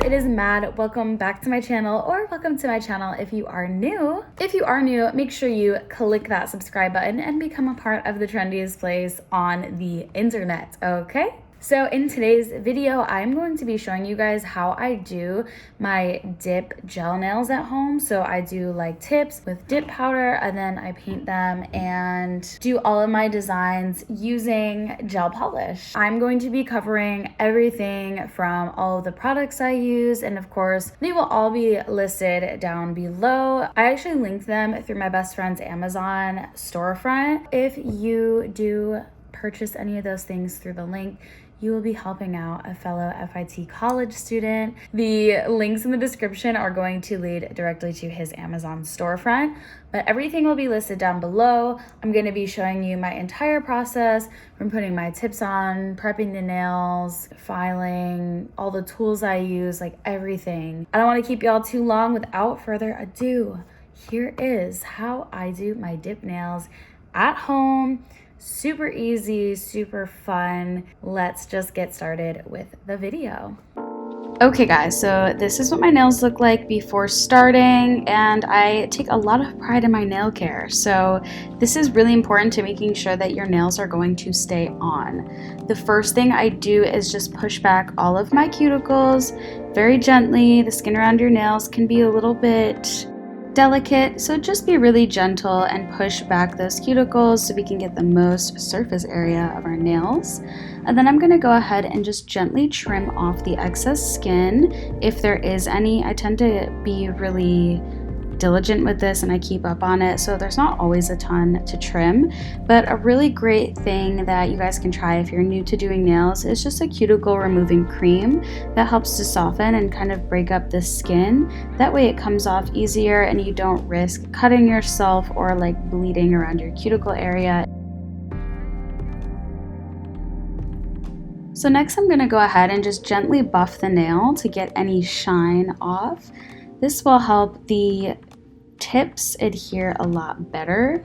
it is Mad. Welcome back to my channel, or welcome to my channel if you are new. If you are new, make sure you click that subscribe button and become a part of the trendiest place on the internet, okay? So in today's video, I'm going to be showing you guys how I do my dip gel nails at home. So I do like tips with dip powder, and then I paint them and do all of my designs using gel polish. I'm going to be covering everything from all of the products I use, and of course, they will all be listed down below. I actually linked them through my best friend's Amazon storefront. If you do purchase any of those things through the link, you will be helping out a fellow FIT college student. The links in the description are going to lead directly to his Amazon storefront, but everything will be listed down below. I'm going to be showing you my entire process from putting my tips on, prepping the nails, filing, all the tools I use, like everything. I don't want to keep y'all too long. Without further ado, here is how I do my dip nails at home. Super easy, super fun. Let's just get started with the video. Okay guys, so this is what my nails look like before starting, and I take a lot of pride in my nail care. So this is really important to making sure that your nails are going to stay on. The first thing I do is just push back all of my cuticles very gently. The skin around your nails can be a little bit delicate, so just be really gentle and push back those cuticles so we can get the most surface area of our nails. And then I'm going to go ahead and just gently trim off the excess skin if there is any. I tend to be really diligent with this and I keep up on it, so there's not always a ton to trim. But a really great thing that you guys can try if you're new to doing nails is just a cuticle removing cream that helps to soften and kind of break up the skin. That way it comes off easier and you don't risk cutting yourself or like bleeding around your cuticle area. So next I'm going to go ahead and just gently buff the nail to get any shine off. This will help the tips adhere a lot better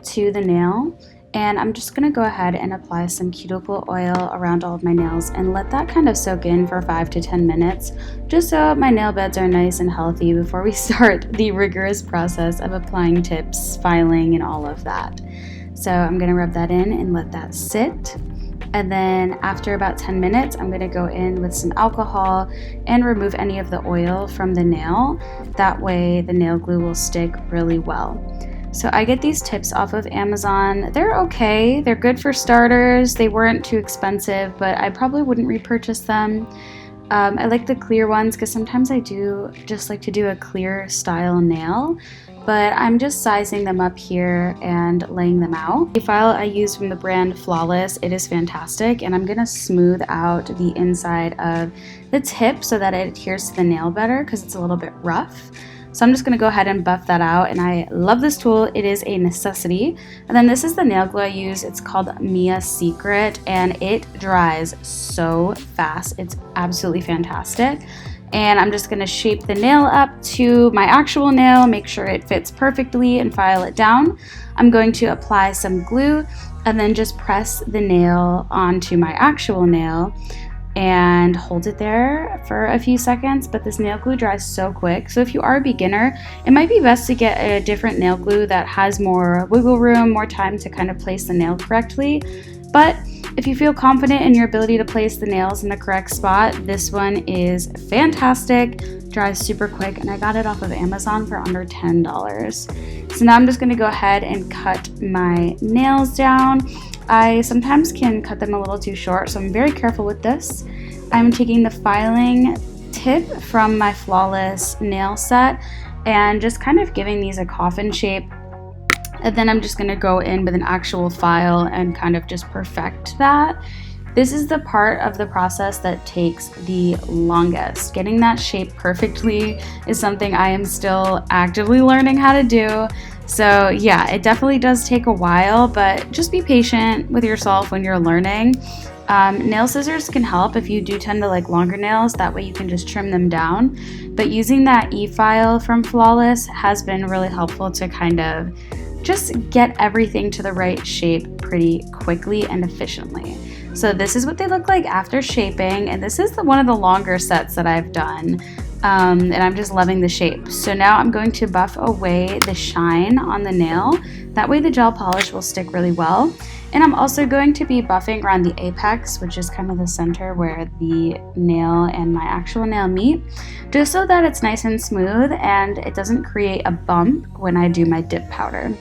to the nail. And I'm just going to go ahead and apply some cuticle oil around all of my nails and let that kind of soak in for 5 to 10 minutes, just so my nail beds are nice and healthy before we start the rigorous process of applying tips, filing, and all of that. So I'm going to rub that in and let that sit. And then after about 10 minutes, I'm going to go in with some alcohol and remove any of the oil from the nail. That way the nail glue will stick really well. So I get these tips off of Amazon. They're okay. They're good for starters. They weren't too expensive, but I probably wouldn't repurchase them. I like the clear ones because sometimes I do just like to do a clear style nail, but I'm just sizing them up here and laying them out. The file I use from the brand Flawless, it is fantastic, and I'm gonna smooth out the inside of the tip so that it adheres to the nail better because it's a little bit rough. So I'm just going to go ahead and buff that out, and I love this tool. It is a necessity. And then this is the nail glue I use. It's called Mia Secret, and it dries so fast. It's absolutely fantastic. And I'm just going to shape the nail up to my actual nail, make sure it fits perfectly, and file it down. I'm going to apply some glue and then just press the nail onto my actual nail and hold it there for a few seconds. But this nail glue dries so quick, so if you are a beginner, it might be best to get a different nail glue that has more wiggle room, more time to kind of place the nail correctly. But if you feel confident in your ability to place the nails in the correct spot, this one is fantastic, dries super quick, and I got it off of Amazon for under $10. So now I'm just going to go ahead and cut my nails down. I sometimes can cut them a little too short, so I'm very careful with this. I'm taking the filing tip from my Flawless nail set and just kind of giving these a coffin shape. And then I'm just going to go in with an actual file and kind of just perfect that. This is the part of the process that takes the longest. Getting that shape perfectly is something I am still actively learning how to do. So yeah, it definitely does take a while, but just be patient with yourself when you're learning. Nail scissors can help if you do tend to like longer nails. That way you can just trim them down. But using that e-file from Flawless has been really helpful to kind of just get everything to the right shape pretty quickly and efficiently. So this is what they look like after shaping, and this is one of the longer sets that I've done. And I'm just loving the shape. So now I'm going to buff away the shine on the nail. That way the gel polish will stick really well. And I'm also going to be buffing around the apex, which is kind of the center where the nail and my actual nail meet, just so that it's nice and smooth and it doesn't create a bump when I do my dip powder.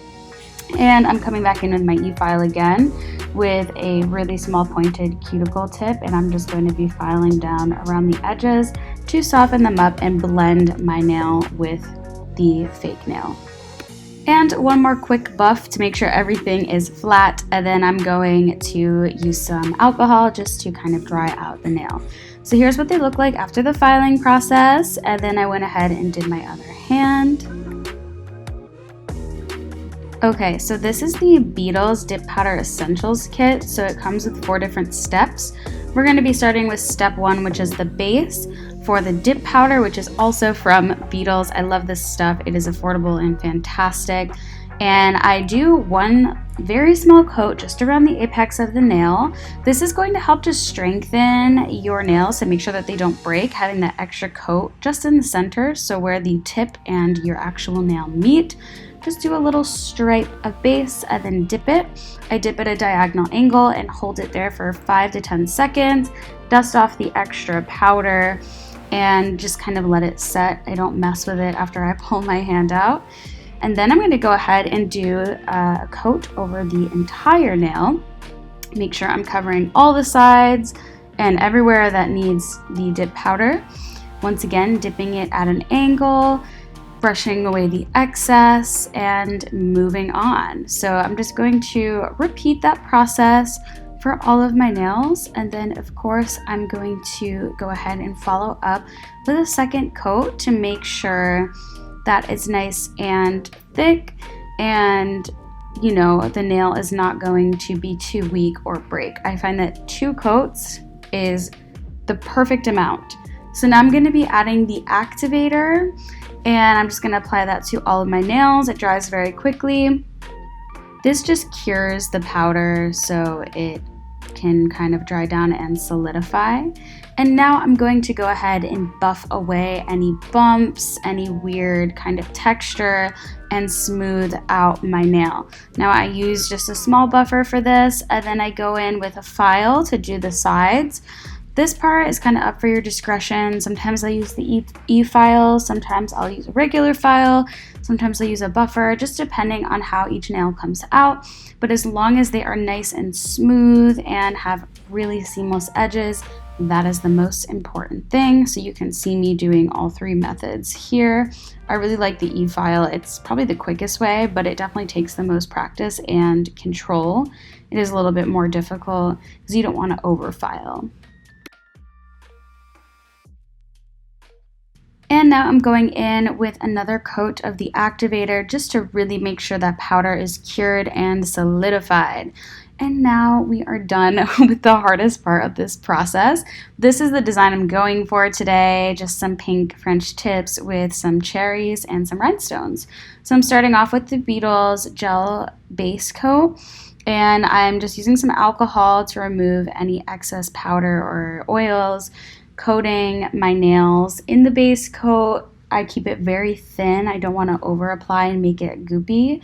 And I'm coming back in with my e-file again with a really small pointed cuticle tip, and I'm just going to be filing down around the edges to soften them up and blend my nail with the fake nail. And one more quick buff to make sure everything is flat, and then I'm going to use some alcohol just to kind of dry out the nail. So here's what they look like after the filing process, and then I went ahead and did my other hand. Okay, so this is the Beetles Dip Powder Essentials Kit. So it comes with 4 different steps. We're going to be starting with step 1, which is the base for the dip powder, which is also from Beetles. I love this stuff. It is affordable and fantastic. And I do one very small coat just around the apex of the nail. This is going to help to strengthen your nails and make sure that they don't break, having that extra coat just in the center, so where the tip and your actual nail meet. Just do a little stripe of base and then dip it. I dip at a diagonal angle and hold it there for 5 to 10 seconds. Dust off the extra powder and just kind of let it set. I don't mess with it after I pull my hand out. And then I'm going to go ahead and do a coat over the entire nail. Make sure I'm covering all the sides and everywhere that needs the dip powder. Once again, dipping it at an angle, brushing away the excess, and moving on. So I'm just going to repeat that process for all of my nails, and then of course I'm going to go ahead and follow up with a second coat to make sure that it's nice and thick, and you know, the nail is not going to be too weak or break. I find that 2 coats is the perfect amount. So now I'm going to be adding the activator, and I'm just going to apply that to all of my nails. It dries very quickly. This just cures the powder so it can kind of dry down and solidify. And now I'm going to go ahead and buff away any bumps, any weird kind of texture, and smooth out my nail. Now I use just a small buffer for this, and then I go in with a file to do the sides. This part is kind of up for your discretion. Sometimes I use the e-file, sometimes I'll use a regular file, sometimes I'll use a buffer, just depending on how each nail comes out. But as long as they are nice and smooth and have really seamless edges, that is the most important thing. So you can see me doing all 3 methods here. I really like the e-file. It's probably the quickest way, but it definitely takes the most practice and control. It is a little bit more difficult because you don't want to over-file. And now I'm going in with another coat of the activator just to really make sure that powder is cured and solidified. And now we are done with the hardest part of this process. This is the design I'm going for today, just some pink French tips with some cherries and some rhinestones. So I'm starting off with the Beetles gel base coat, and I'm just using some alcohol to remove any excess powder or oils. Coating my nails in the base coat. I keep it very thin. I don't want to over apply and make it goopy.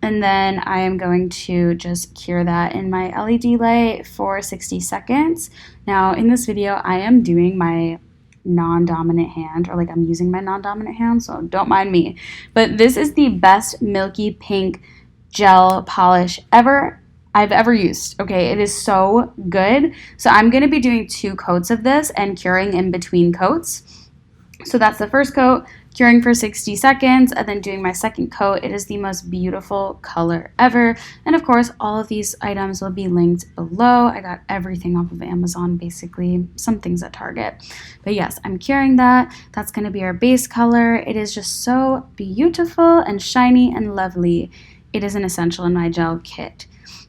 And then I am going to just cure that in my LED light for 60 seconds. Now in this video I am doing my non-dominant hand, or like I'm using my non-dominant hand, so don't mind me. But this is the best milky pink gel polish I've ever used. Okay, it is so good. So I'm going to be doing 2 coats of this and curing in between coats. So that's the first coat, curing for 60 seconds, and then doing my second coat. It is the most beautiful color ever. And of course, all of these items will be linked below. I got everything off of Amazon, basically, some things at Target. But yes, I'm curing that. That's going to be our base color. It is just so beautiful and shiny and lovely. It is an essential in my gel kit.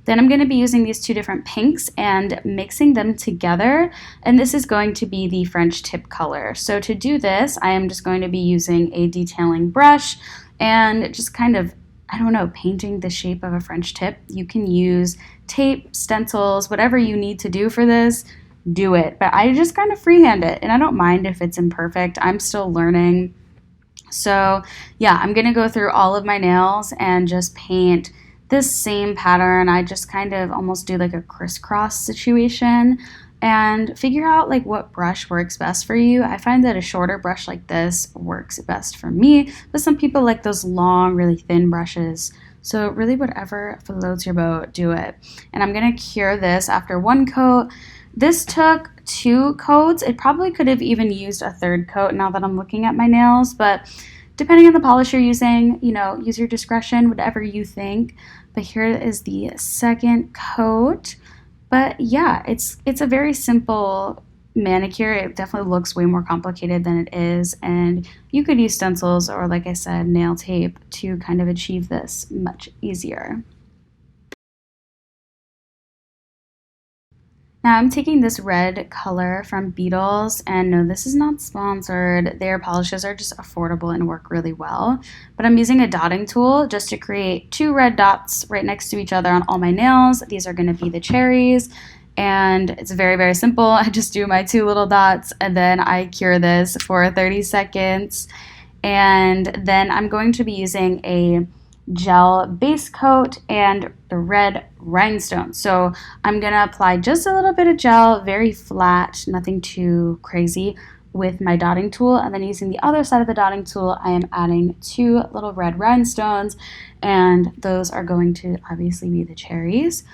Then I'm going to be using these 2 different pinks and mixing them together, and this is going to be the French tip color. So to do this, I am just going to be using a detailing brush and just kind of I don't know, painting the shape of a French tip. You can use tape, stencils, whatever you need to do for this, do it. But I just kind of freehand it, and I don't mind if it's imperfect. I'm still learning. So yeah, I'm gonna go through all of my nails and just paint this same pattern. I just kind of almost do like a crisscross situation and figure out like what brush works best for you. I find that a shorter brush like this works best for me, but some people like those long, really thin brushes. So really whatever floats your boat, do it. And I'm gonna cure this after one coat. This took 2 coats. It probably could have even used a 3rd coat now that I'm looking at my nails, but depending on the polish you're using, you know, use your discretion, whatever you think. But here is the 2nd coat. But yeah, it's a very simple manicure. It definitely looks way more complicated than it is, and you could use stencils or, like I said, nail tape to kind of achieve this much easier. Now I'm taking this red color from Beetles, and no, this is not sponsored. Their polishes are just affordable and work really well. But I'm using a dotting tool just to create 2 red dots right next to each other on all my nails. These are going to be the cherries, and it's very, very simple. I just do my 2 little dots, and then I cure this for 30 seconds. And then I'm going to be using a gel base coat and the red rhinestone. So I'm going to apply just a little bit of gel, very flat, nothing too crazy, with my dotting tool. And then using the other side of the dotting tool, I am adding 2 little red rhinestones, and those are going to obviously be the cherries.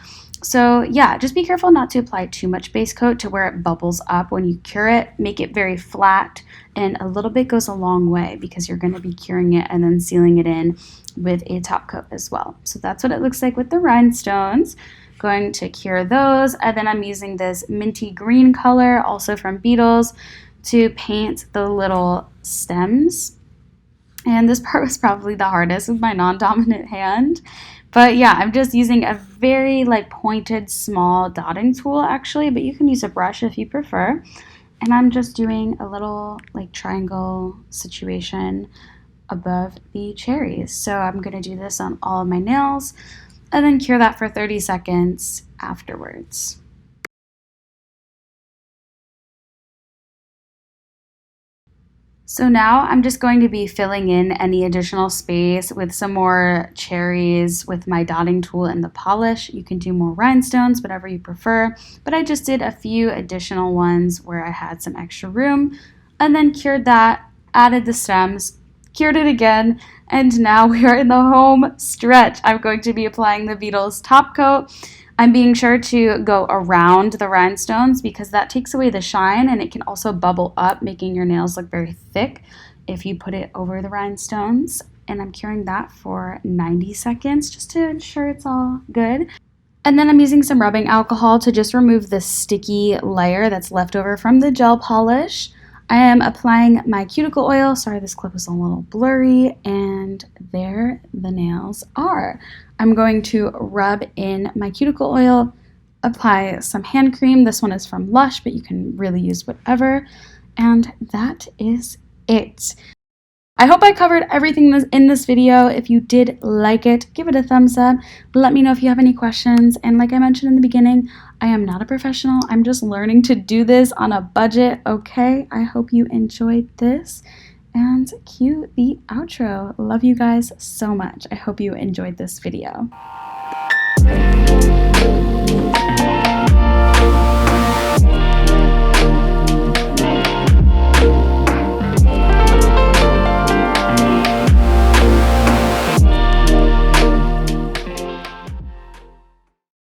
So yeah, just be careful not to apply too much base coat to where it bubbles up when you cure it. Make it very flat, and a little bit goes a long way because you're going to be curing it and then sealing it in with a top coat as well. So that's what it looks like with the rhinestones. Going to cure those, and then I'm using this minty green color, also from Beetles, to paint the little stems. And this part was probably the hardest with my non-dominant hand. But yeah, I'm just using a very like pointed small dotting tool actually, but you can use a brush if you prefer. And I'm just doing a little like triangle situation above the cherries. So I'm going to do this on all of my nails and then cure that for 30 seconds afterwards. So now I'm just going to be filling in any additional space with some more cherries with my dotting tool and the polish. You can do more rhinestones, whatever you prefer, but I just did a few additional ones where I had some extra room and then cured that, added the stems, cured it again, and now we are in the home stretch. I'm going to be applying the Beetles top coat. I'm being sure to go around the rhinestones because that takes away the shine, and it can also bubble up, making your nails look very thick if you put it over the rhinestones. And I'm curing that for 90 seconds just to ensure it's all good. And then I'm using some rubbing alcohol to just remove the sticky layer that's left over from the gel polish. I am applying my cuticle oil. Sorry, this clip is a little blurry, and there the nails are. I'm going to rub in my cuticle oil, apply some hand cream. This one is from Lush, but you can really use whatever. And that is it. I hope I covered everything in this video. If you did like it, give it a thumbs up. Let me know if you have any questions. And like I mentioned in the beginning, I am not a professional. I'm just learning to do this on a budget, okay? I hope you enjoyed this. And cue the outro. Love you guys so much. I hope you enjoyed this video.